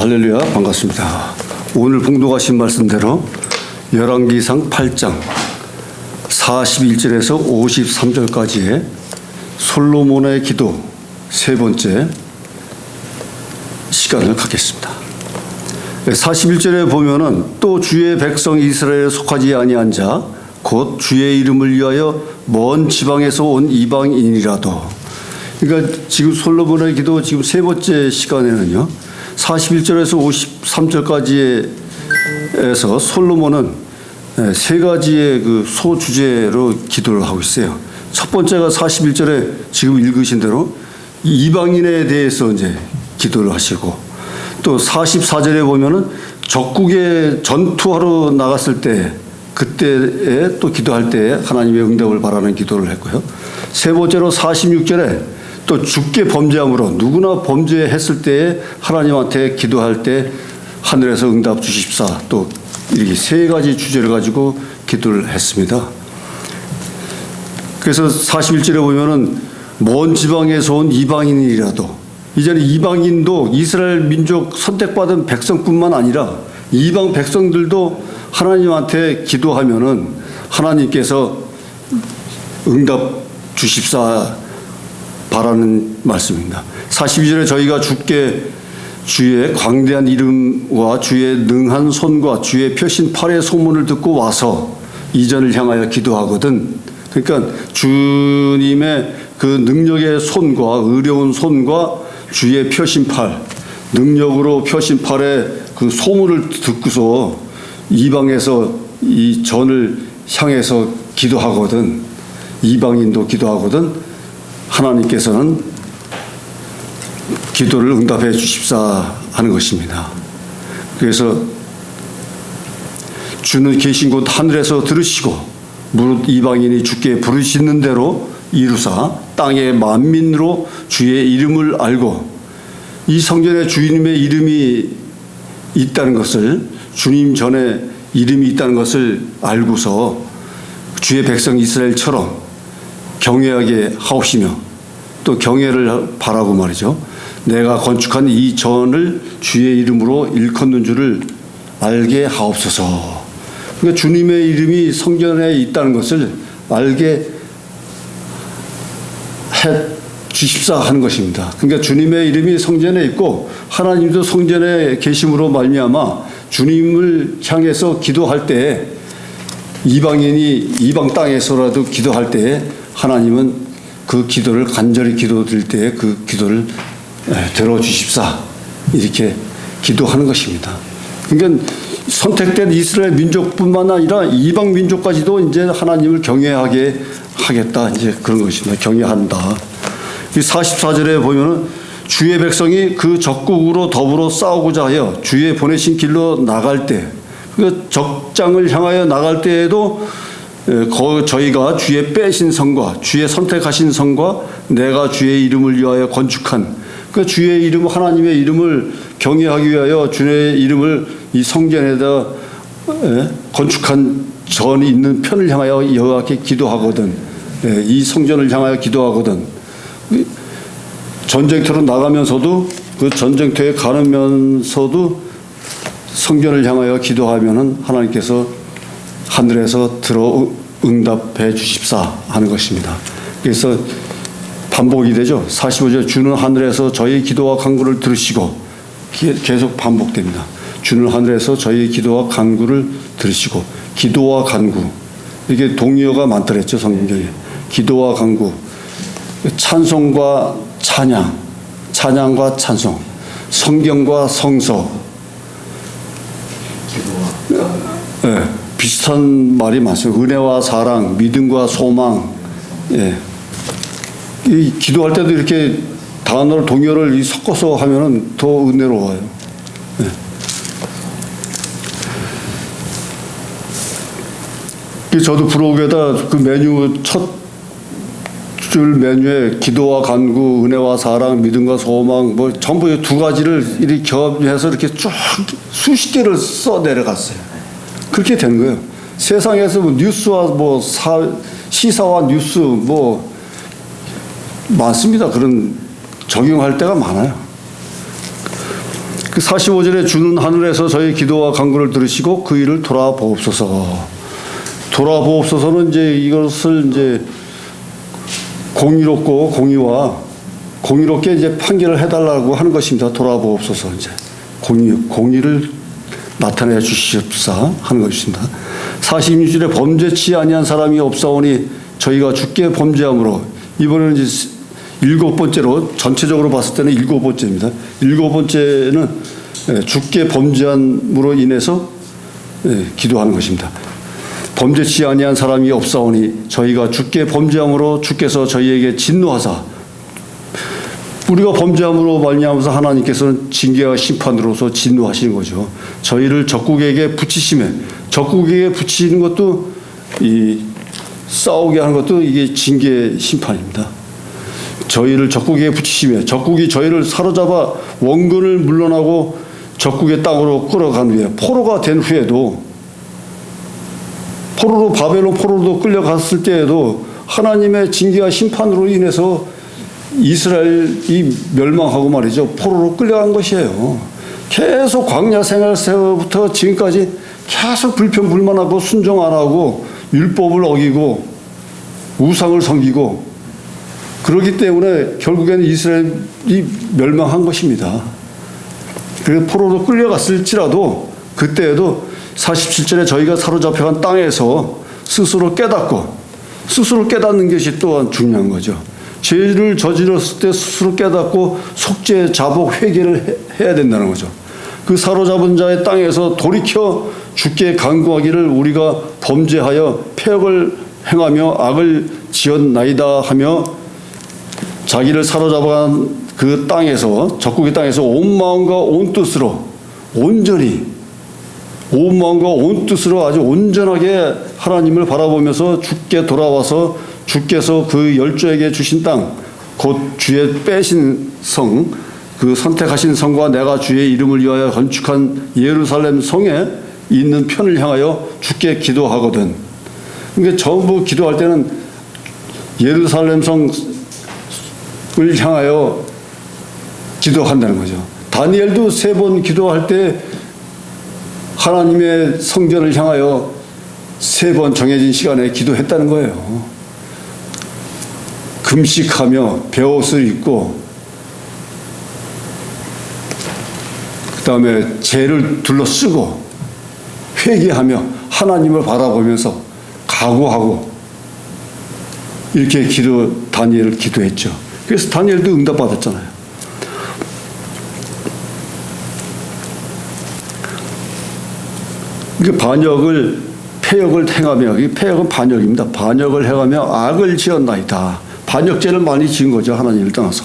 할렐루야, 반갑습니다. 오늘 봉독하신 말씀대로 열왕기상 8장 41절에서 53절까지의 솔로몬의 기도 세 번째 시간을 갖겠습니다. 41절에 보면은 또 주의 백성 이스라엘에 속하지 아니한 자 곧 주의 이름을 위하여 먼 지방에서 온 이방인이라도, 그러니까 지금 솔로몬의 기도 지금 세 번째 시간에는요 41절에서 53절까지에서 솔로몬은 세 가지의 그 소주제로 기도를 하고 있어요. 첫 번째가 41절에 지금 읽으신 대로 이방인에 대해서 이제 기도를 하시고, 또 44절에 보면은 적국에 전투하러 나갔을 때 그때에 또 기도할 때 하나님의 응답을 바라는 기도를 했고요. 세 번째로 46절에 또 주께 범죄함으로 누구나 범죄했을 때에 하나님한테 기도할 때 하늘에서 응답 주십사, 또 이렇게 세 가지 주제를 가지고 기도를 했습니다. 그래서 41절에 보면은 먼 지방에서 온 이방인이라도, 이제는 이방인도 이스라엘 민족 선택받은 백성뿐만 아니라 이방 백성들도 하나님한테 기도하면은 하나님께서 응답 주십사 바라는 말씀입니다. 42절에 저희가 주의 광대한 이름과 주의 능한 손과 주의 펴신 팔의 소문을 듣고 와서 이전을 향하여 기도하거든. 그러니까 주님의 그 능력의 손과 의로운 손과 주의 펴신 팔, 능력으로 펴신 팔의 그 소문을 듣고서 이방에서 이 전을 향해서 기도하거든. 이방인도 기도하거든. 하나님께서는 기도를 응답해 주십사 하는 것입니다. 그래서 주는 계신 곳 하늘에서 들으시고 무릇 이방인이 주께 부르시는 대로 이루사 땅의 만민으로 주의 이름을 알고, 이 성전에 주님의 이름이 있다는 것을, 주님 전에 이름이 있다는 것을 알고서 주의 백성 이스라엘처럼 경외하게 하옵시며, 또 경외를 바라고 말이죠. 내가 건축한 이 전을 주의 이름으로 일컫는 줄을 알게 하옵소서. 그러니까 주님의 이름이 성전에 있다는 것을 알게 해 주십사 하는 것입니다. 그러니까 주님의 이름이 성전에 있고 하나님도 성전에 계심으로 말미암아 주님을 향해서 기도할 때, 이방인이 이방 땅에서라도 기도할 때 하나님은 그 기도를 간절히 기도드릴 때 그 기도를 들어주십사, 이렇게 기도하는 것입니다. 그러니까 선택된 이스라엘 민족뿐만 아니라 이방 민족까지도 이제 하나님을 경외하게 하겠다, 이제 그런 것입니다. 경외한다. 이 44절에 보면은 주의 백성이 그 적국으로 더불어 싸우고자 하여 주의 보내신 길로 나갈 때, 그 적장을 향하여 나갈 때에도 저희가 주의 빼신 성과 주의 선택하신 성과 내가 주의 이름을 위하여 건축한, 그 주의 이름, 하나님의 이름을 경외하기 위하여 주의 이름을 이 성전에다 건축한 전이 있는 편을 향하여 여호와께 기도하거든. 이 성전을 향하여 기도하거든. 전쟁터로 나가면서도, 그 전쟁터에 가면서도 성전을 향하여 기도하면은 하나님께서 하늘에서 들어 응답해 주십사 하는 것입니다. 그래서 반복이 되죠. 45절, 주는 하늘에서 저희 기도와 간구를 들으시고, 계속 반복됩니다. 주는 하늘에서 저희 기도와 간구를 들으시고, 기도와 간구, 이게 동의어가 많더랬죠, 성경에. 기도와 간구, 찬송과 찬양, 찬양과 찬송, 성경과 성서, 네, 비슷한 말이 많습니다. 은혜와 사랑, 믿음과 소망. 예. 이 기도할 때도 이렇게 단어를, 동요를 섞어서 하면은 더 은혜로워요. 예. 저도 브로그에다 그 메뉴 첫 줄 메뉴에 기도와 간구, 은혜와 사랑, 믿음과 소망, 뭐 전부 두 가지를 이렇게 겹해서 이렇게 쭉 수십 개를 써 내려갔어요. 그렇게 된 거예요. 세상에서 뭐 뉴스와 뭐 시사와 뉴스 뭐 많습니다. 그런 적용할 때가 많아요. 그 45절에 주는 하늘에서 저희 기도와 간구를 들으시고 그 일을 돌아보옵소서. 돌아보옵소서는 이제 이것을 이제 공의롭게 이제 판결을 해달라고 하는 것입니다. 돌아보옵소서. 이제 공의를 나타내 주시옵사 하는 것입니다. 46절에 범죄치 아니한 사람이 없사오니 저희가 주께 범죄함으로, 이번에는 이제 7번째로, 전체적으로 봤을 때는 7번째입니다. 7번째는 주께 범죄함으로 인해서 기도하는 것입니다. 범죄치 아니한 사람이 없사오니 저희가 주께 범죄함으로 주께서 저희에게 진노하사, 우리가 범죄함으로 말미암아서 하나님께서는 징계와 심판으로서 진노하시는 거죠. 저희를 적국에게 붙이심에, 적국에게 붙이는 것도 이 싸우게 하는 것도 이게 징계 심판입니다. 저희를 적국에게 붙이심에, 적국이 저희를 사로잡아 원근을 물러나고 적국의 땅으로 끌어간 후에, 포로가 된 후에도, 바벨론 포로로 끌려갔을 때에도 하나님의 징계와 심판으로 인해서 이스라엘이 멸망하고 말이죠. 포로로 끌려간 것이에요. 계속 광야 생활에서부터 지금까지 계속 불평불만하고 순종 안 하고 율법을 어기고 우상을 섬기고, 그렇기 때문에 결국에는 이스라엘이 멸망한 것입니다. 그래서 포로로 끌려갔을지라도 그때에도 47절에 저희가 사로잡혀간 땅에서 스스로 깨닫는 것이 또한 중요한 거죠. 죄를 저질렀을 때 스스로 깨닫고 속죄, 자복, 회개를 해야 된다는 거죠. 그 사로잡은 자의 땅에서 돌이켜 주께 간구하기를 우리가 범죄하여 폐역을 행하며 악을 지었나이다 하며, 자기를 사로잡아간 그 땅에서, 적국의 땅에서 온 마음과 온 뜻으로 아주 온전하게 하나님을 바라보면서 주께 돌아와서 주께서 그 열조에게 주신 땅, 곧 주의 빼신 성, 그 선택하신 성과 내가 주의 이름을 위하여 건축한 예루살렘 성에 있는 편을 향하여 주께 기도하거든. 그러니까 전부 기도할 때는 예루살렘 성을 향하여 기도한다는 거죠. 다니엘도 3번 기도할 때 하나님의 성전을 향하여 3번 정해진 시간에 기도했다는 거예요. 금식하며 베옷을 입고, 그 다음에 죄를 둘러쓰고 회개하며 하나님을 바라보면서 각오하고 이렇게 다니엘을 기도했죠. 그래서 다니엘도 응답받았잖아요. 폐역을 행하며, 이 폐역은 반역입니다. 반역을 행하며 악을 지었나이다. 반역죄를 많이 지은 거죠, 하나님을 떠나서.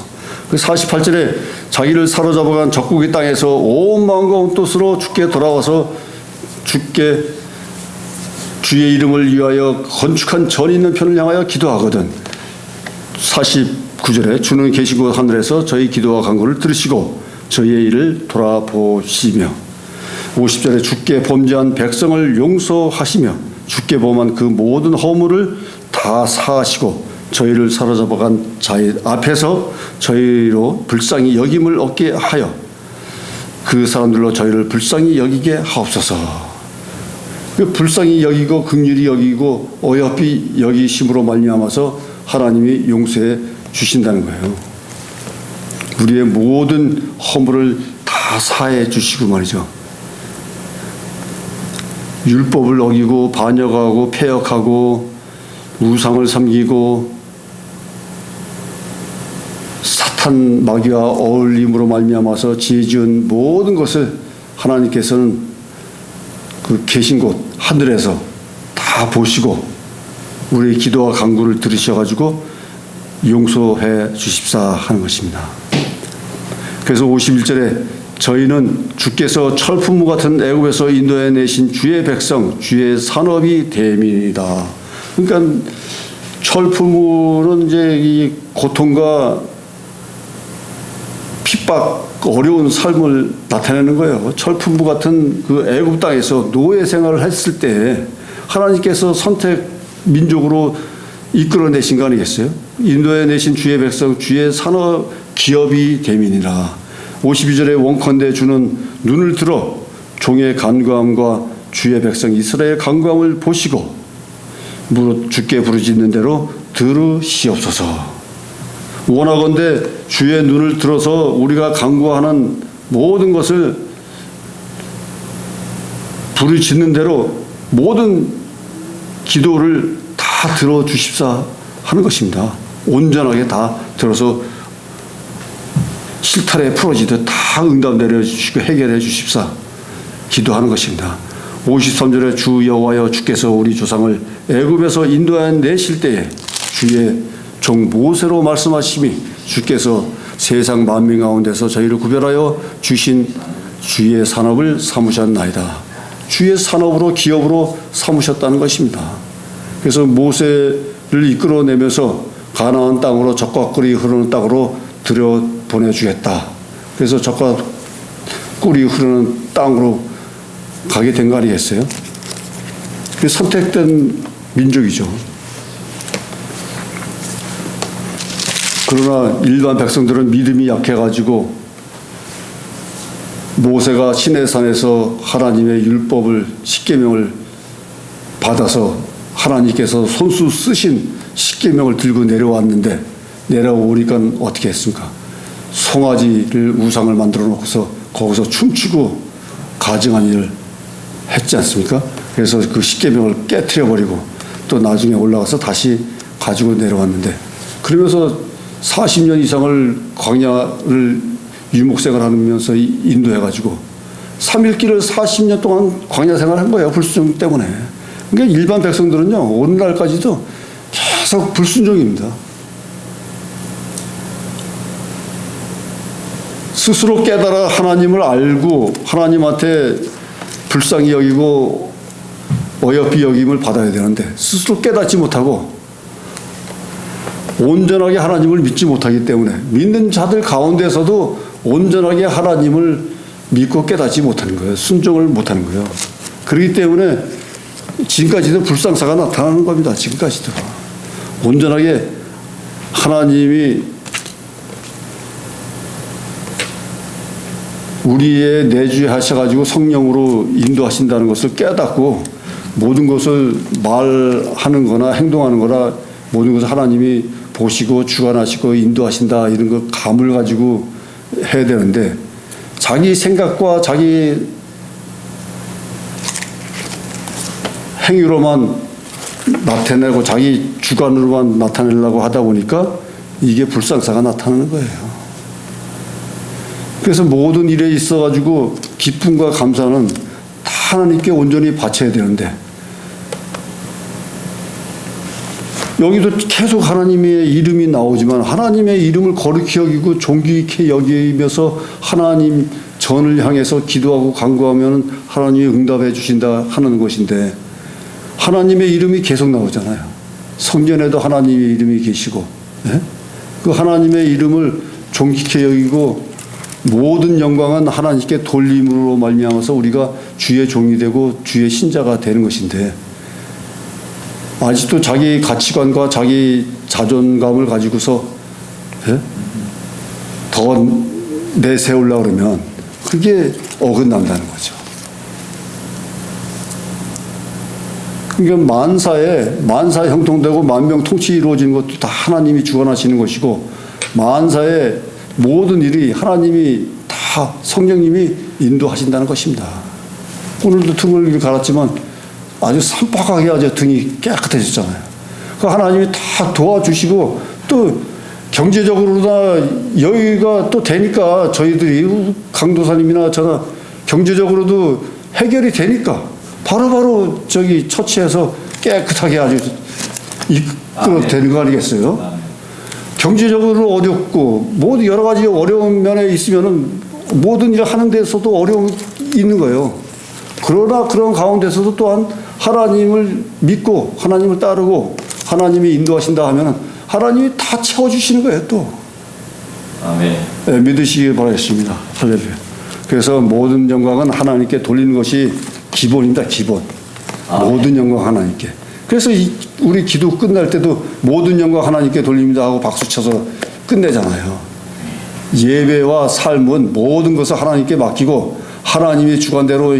그 48절에 자기를 사로잡아간 적국의 땅에서 온 마음과 온 뜻으로 주께 돌아와서 주께 주의 이름을 위하여 건축한 전 있는 편을 향하여 기도하거든. 49절에 주는 계시고 하늘에서 저희 기도와 간구를 들으시고 저희의 일을 돌아보시며, 50절에 주께 범죄한 백성을 용서하시며 주께 범한 그 모든 허물을 다 사하시고 저희를 사로잡아간 자의 앞에서 저희로 불쌍히 여김을 얻게 하여 그 사람들로 저희를 불쌍히 여기게 하옵소서. 그 불쌍히 여기고 긍휼히 여기고 어여삐 여기심으로 말미암아서 하나님이 용서해 주신다는 거예요. 우리의 모든 허물을 다 사해 주시고 말이죠. 율법을 어기고 반역하고 폐역하고 우상을 섬기고 사탄 마귀와 어울림으로 말미암아서 지은 모든 것을 하나님께서는 그 계신 곳 하늘에서 다 보시고 우리의 기도와 간구를 들으셔가지고 용서해 주십사 하는 것입니다. 그래서 51절에 저희는 주께서 철품무 같은 애굽에서 인도해 내신 주의 백성, 주의 산업이 됨이다. 그러니까 철품무는 이제 이 고통과 핍박, 어려운 삶을 나타내는 거예요. 철품무 같은 그 애굽 땅에서 노예 생활을 했을 때 하나님께서 선택 민족으로 이끌어내신 거 아니겠어요? 인도해 내신 주의 백성, 주의 산업 기업이 됨이니라. 52절에 원컨대 주는 눈을 들어 종의 간구함과 주의 백성 이스라엘의 간구함을 보시고 무릇 주께 부르짖는 대로 들으시옵소서. 원하건대 주의 눈을 들어서 우리가 간구하는 모든 것을 부르짖는 대로 모든 기도를 다 들어주십사 하는 것입니다. 온전하게 다 들어서 실타래 풀어지듯 다 응답 내려주시고 해결해 주십사 기도하는 것입니다. 53절에 주 여호와여 주께서 우리 조상을 애굽에서 인도하여 내실 때에 주의 종 모세로 말씀하심이 주께서 세상 만민 가운데서 저희를 구별하여 주신 주의 산업을 삼으셨나이다. 주의 산업으로 기업으로 삼으셨다는 것입니다. 그래서 모세를 이끌어내면서 가나안 땅으로 젖과 꿀이 흐르는 땅으로 들여 보내주겠다. 그래서 젖과 꿀이 흐르는 땅으로 가게 된 거 아니겠어요? 선택된 민족이죠. 그러나 일반 백성들은 믿음이 약해가지고 모세가 시내산에서 하나님의 율법을 십계명을 받아서 하나님께서 손수 쓰신 십계명을 들고 내려왔는데 내려오니까 어떻게 했습니까? 송아지를 우상을 만들어 놓고서 거기서 춤추고 가증한 일을 했지 않습니까? 그래서 그 십계명을 깨트려 버리고 또 나중에 올라가서 다시 가지고 내려왔는데 그러면서 40년 이상을 광야를 유목생활 하면서 인도해가지고 3일길을 40년 동안 광야 생활한 거예요. 불순종 때문에. 그러니까 일반 백성들은요 오늘날까지도 계속 불순종입니다. 스스로 깨달아 하나님을 알고 하나님한테 불쌍히 여기고 어여삐 여김을 받아야 되는데 스스로 깨닫지 못하고 온전하게 하나님을 믿지 못하기 때문에 믿는 자들 가운데서도 온전하게 하나님을 믿고 깨닫지 못하는 거예요. 순종을 못하는 거예요. 그렇기 때문에 지금까지도 불상사가 나타나는 겁니다. 지금까지도 온전하게 하나님이 우리의 내주에 하셔가지고 성령으로 인도하신다는 것을 깨닫고 모든 것을 말하는 거나 행동하는 거나 모든 것을 하나님이 보시고 주관하시고 인도하신다 이런 거 감을 가지고 해야 되는데 자기 생각과 자기 행위로만 나타내고 자기 주관으로만 나타내려고 하다 보니까 이게 불상사가 나타나는 거예요. 그래서 모든 일에 있어가지고 기쁨과 감사는 다 하나님께 온전히 바쳐야 되는데 여기도 계속 하나님의 이름이 나오지만 하나님의 이름을 거룩히 여기고 존귀 있게 여기면서 하나님 전을 향해서 기도하고 간구하면 하나님이 응답해 주신다 하는 것인데 하나님의 이름이 계속 나오잖아요. 성전에도 하나님의 이름이 계시고 그 하나님의 이름을 존귀 있게 여기고 모든 영광은 하나님께 돌림으로 말미암아서 우리가 주의 종이 되고 주의 신자가 되는 것인데 아직도 자기 가치관과 자기 자존감을 가지고서 더 내세우려고 그러면 그게 어긋난다는 거죠. 그러니까 만사 형통되고 만병 통치 이루어지는 것도 다 하나님이 주관하시는 것이고 만사의 모든 일이 하나님이 다 성령님이 인도하신다는 것입니다. 오늘도 등을 갈았지만 아주 산박하게 아주 등이 깨끗해졌잖아요. 그 하나님이 다 도와주시고 또 경제적으로나 여유가 또 되니까 저희들이 강도사님이나 저나 경제적으로도 해결이 되니까 바로바로 저기 처치해서 깨끗하게 아주 이끌어되는 거 아니겠어요? 경제적으로 어렵고 모든 여러 가지 어려운 면에 있으면은 모든 일을 하는 데서도 어려움이 있는 거예요. 그러나 그런 가운데서도 또한 하나님을 믿고 하나님을 따르고 하나님이 인도하신다 하면은 하나님이 다 채워주시는 거예요 또. 아멘. 네, 믿으시기 바라겠습니다. 할렐루야. 그래서 모든 영광은 하나님께 돌리는 것이 기본입니다. 기본. 아멘. 모든 영광 하나님께. 그래서 우리 기도 끝날 때도 모든 영광 하나님께 돌립니다 하고 박수 쳐서 끝내잖아요. 예배와 삶은 모든 것을 하나님께 맡기고 하나님의 주관대로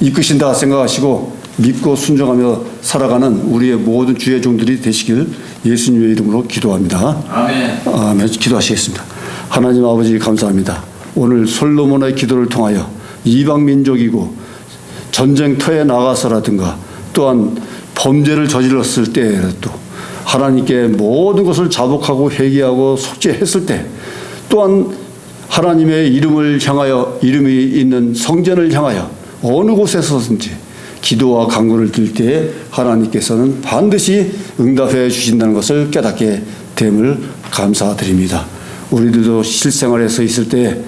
이끄신다 생각하시고 믿고 순종하며 살아가는 우리의 모든 주의 종들이 되시길 예수님의 이름으로 기도합니다. 아멘. 아멘. 기도하시겠습니다. 하나님 아버지 감사합니다. 오늘 솔로몬의 기도를 통하여 이방 민족이고 전쟁터에 나가서라든가 또한 범죄를 저질렀을 때에도 하나님께 모든 것을 자복하고 회개하고 속죄했을 때 또한 하나님의 이름을 향하여 이름이 있는 성전을 향하여 어느 곳에서든지 기도와 간구를 드릴 때 하나님께서는 반드시 응답해 주신다는 것을 깨닫게 됨을 감사드립니다. 우리들도 실생활에서 있을 때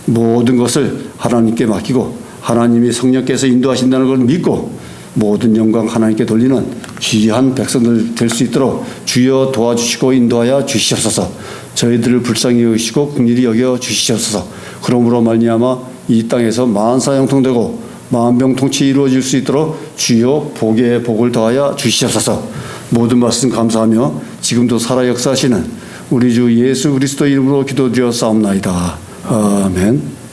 모든 것을 하나님께 맡기고 하나님이 성령께서 인도하신다는 걸 믿고 모든 영광 하나님께 돌리는 귀한 백성들 될 수 있도록 주여 도와주시고 인도하여 주시옵소서. 저희들을 불쌍히 여기시고 긍휼히 여겨 주시옵소서. 그러므로 말미암아 이 땅에서 만사형통되고 만병통치 이루어질 수 있도록 주여 복에 복을 더하여 주시옵소서. 모든 말씀 감사하며 지금도 살아 역사하시는 우리 주 예수 그리스도 이름으로 기도드려 싸움나이다. 아멘.